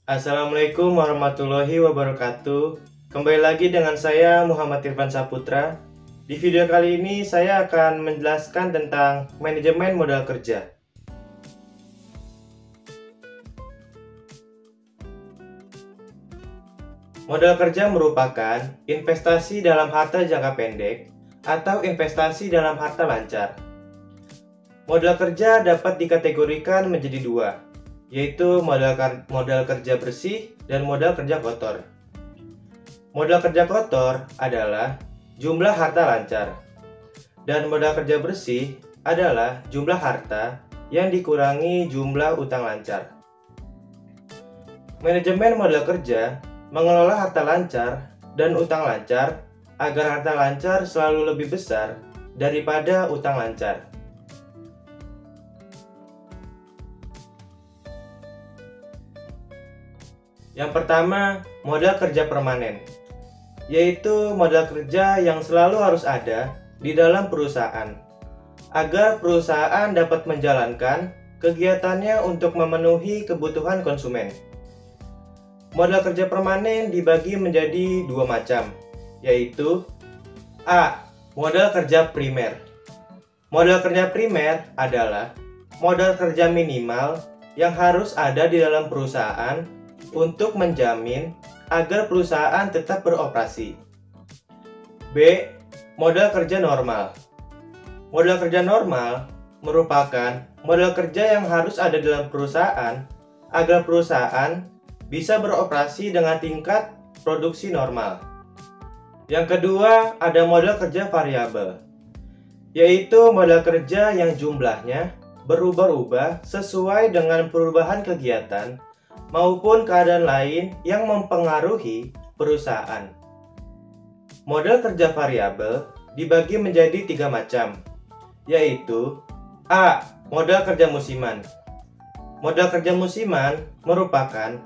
Assalamualaikum warahmatullahi wabarakatuh. Kembali lagi dengan saya Muhammad Irfan Saputra. Di video kali ini saya akan menjelaskan tentang manajemen modal kerja. Modal kerja merupakan investasi dalam harta jangka pendek atau investasi dalam harta lancar. Modal kerja dapat dikategorikan menjadi dua, yaitu modal kerja bersih dan modal kerja kotor. Modal kerja kotor adalah jumlah harta lancar, dan modal kerja bersih adalah jumlah harta yang dikurangi jumlah utang lancar. Manajemen modal kerja mengelola harta lancar dan utang lancar agar harta lancar selalu lebih besar daripada utang lancar. Yang pertama, modal kerja permanen, yaitu modal kerja yang selalu harus ada di dalam perusahaan, agar perusahaan dapat menjalankan kegiatannya untuk memenuhi kebutuhan konsumen. Modal kerja permanen dibagi menjadi dua macam, yaitu A. Modal kerja primer. Modal kerja primer adalah modal kerja minimal yang harus ada di dalam perusahaan untuk menjamin agar perusahaan tetap beroperasi. B. Modal kerja normal. Modal kerja normal merupakan modal kerja yang harus ada dalam perusahaan agar perusahaan bisa beroperasi dengan tingkat produksi normal. Yang kedua, ada modal kerja variabel, yaitu modal kerja yang jumlahnya berubah-ubah sesuai dengan perubahan kegiatan maupun keadaan lain yang mempengaruhi perusahaan. Modal kerja variabel dibagi menjadi tiga macam, yaitu A. Modal kerja musiman. Modal kerja musiman merupakan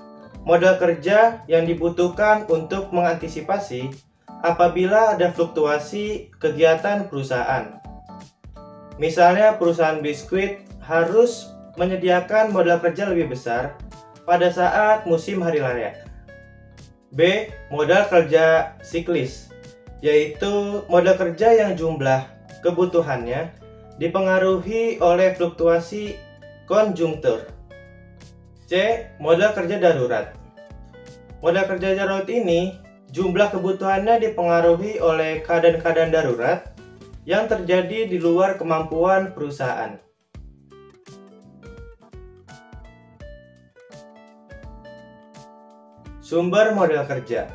modal kerja yang dibutuhkan untuk mengantisipasi apabila ada fluktuasi kegiatan perusahaan. Misalnya perusahaan biskuit harus menyediakan modal kerja lebih besar pada saat musim hari raya. B. Modal kerja siklis, yaitu modal kerja yang jumlah kebutuhannya dipengaruhi oleh fluktuasi konjungtur. C. Modal kerja darurat. Modal kerja darurat ini jumlah kebutuhannya dipengaruhi oleh keadaan-keadaan darurat yang terjadi di luar kemampuan perusahaan. Sumber modal kerja.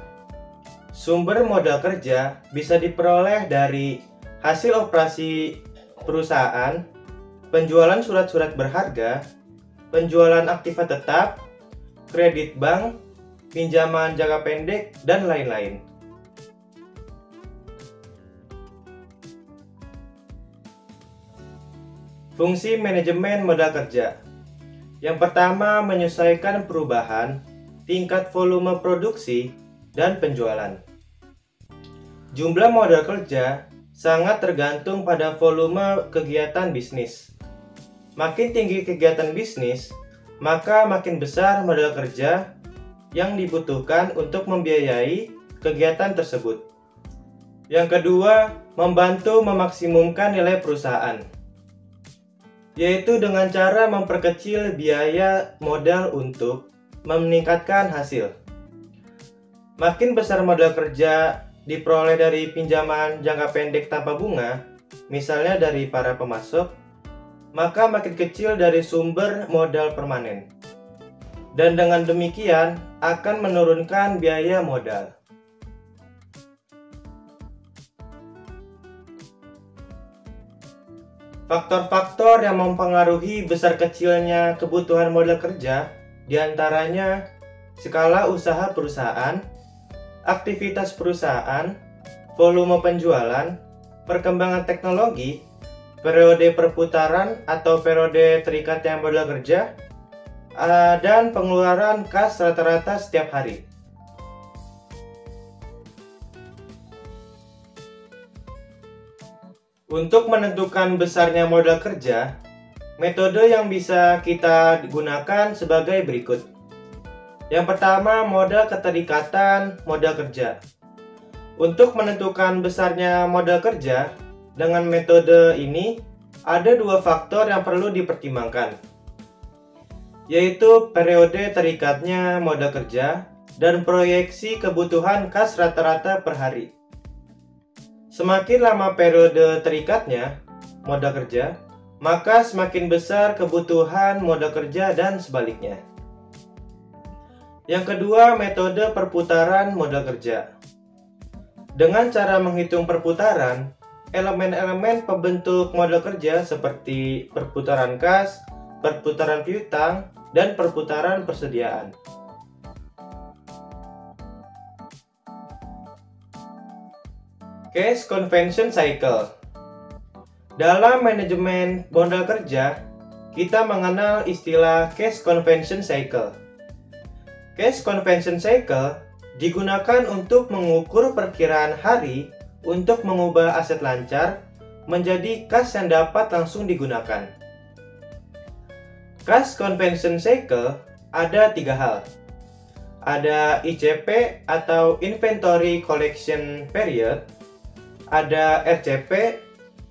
Sumber modal kerja bisa diperoleh dari hasil operasi perusahaan, penjualan surat-surat berharga, penjualan aktiva tetap, kredit bank, pinjaman jangka pendek, dan lain-lain. Fungsi manajemen modal kerja. Yang pertama, menyesuaikan perubahan tingkat volume produksi dan penjualan. Jumlah modal kerja sangat tergantung pada volume kegiatan bisnis. Makin tinggi kegiatan bisnis, maka makin besar modal kerja yang dibutuhkan untuk membiayai kegiatan tersebut. Yang kedua, membantu memaksimumkan nilai perusahaan, yaitu dengan cara memperkecil biaya modal untuk meningkatkan hasil. Makin besar modal kerja diperoleh dari pinjaman jangka pendek tanpa bunga, misalnya dari para pemasok, maka makin kecil dari sumber modal permanen. Dan dengan demikian akan menurunkan biaya modal. Faktor-faktor yang mempengaruhi besar kecilnya kebutuhan modal kerja diantaranya skala usaha perusahaan, aktivitas perusahaan, volume penjualan, perkembangan teknologi, periode perputaran atau periode terikatnya modal kerja, dan pengeluaran kas rata-rata setiap hari. Untuk menentukan besarnya modal kerja, metode yang bisa kita gunakan sebagai berikut. Yang pertama, modal keterikatan modal kerja. Untuk menentukan besarnya modal kerja, dengan metode ini, ada dua faktor yang perlu dipertimbangkan, yaitu periode terikatnya modal kerja dan proyeksi kebutuhan kas rata-rata per hari. Semakin lama periode terikatnya modal kerja, maka semakin besar kebutuhan modal kerja dan sebaliknya. Yang kedua, metode perputaran modal kerja. Dengan cara menghitung perputaran, elemen-elemen pembentuk modal kerja seperti perputaran kas, perputaran piutang, dan perputaran persediaan. Cash Conversion Cycle. Dalam manajemen modal kerja, kita mengenal istilah Cash Conversion Cycle. Cash Conversion Cycle digunakan untuk mengukur perkiraan hari untuk mengubah aset lancar menjadi kas yang dapat langsung digunakan. Cash Conversion Cycle ada tiga hal. Ada ICP atau Inventory Collection Period, ada RCP,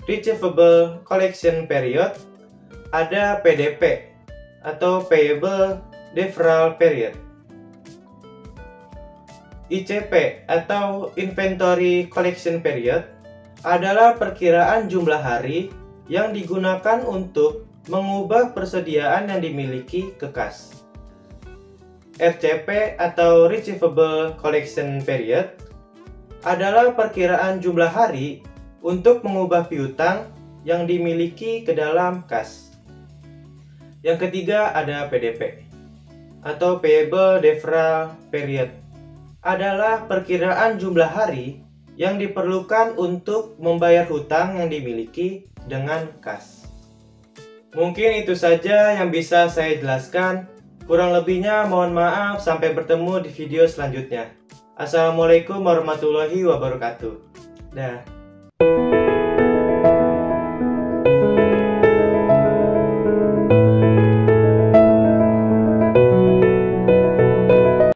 Receivable Collection Period, ada PDP atau Payable Deferral Period. ICP atau Inventory Collection Period adalah perkiraan jumlah hari yang digunakan untuk mengubah persediaan yang dimiliki ke kas. RCP atau Receivable Collection Period adalah perkiraan jumlah hari untuk mengubah piutang yang dimiliki ke dalam kas. Yang ketiga ada PDP atau Payable Deferral Period, adalah perkiraan jumlah hari yang diperlukan untuk membayar hutang yang dimiliki dengan kas. Mungkin itu saja yang bisa saya jelaskan. Kurang lebihnya mohon maaf, sampai bertemu di video selanjutnya. Assalamualaikum warahmatullahi wabarakatuh. Dah.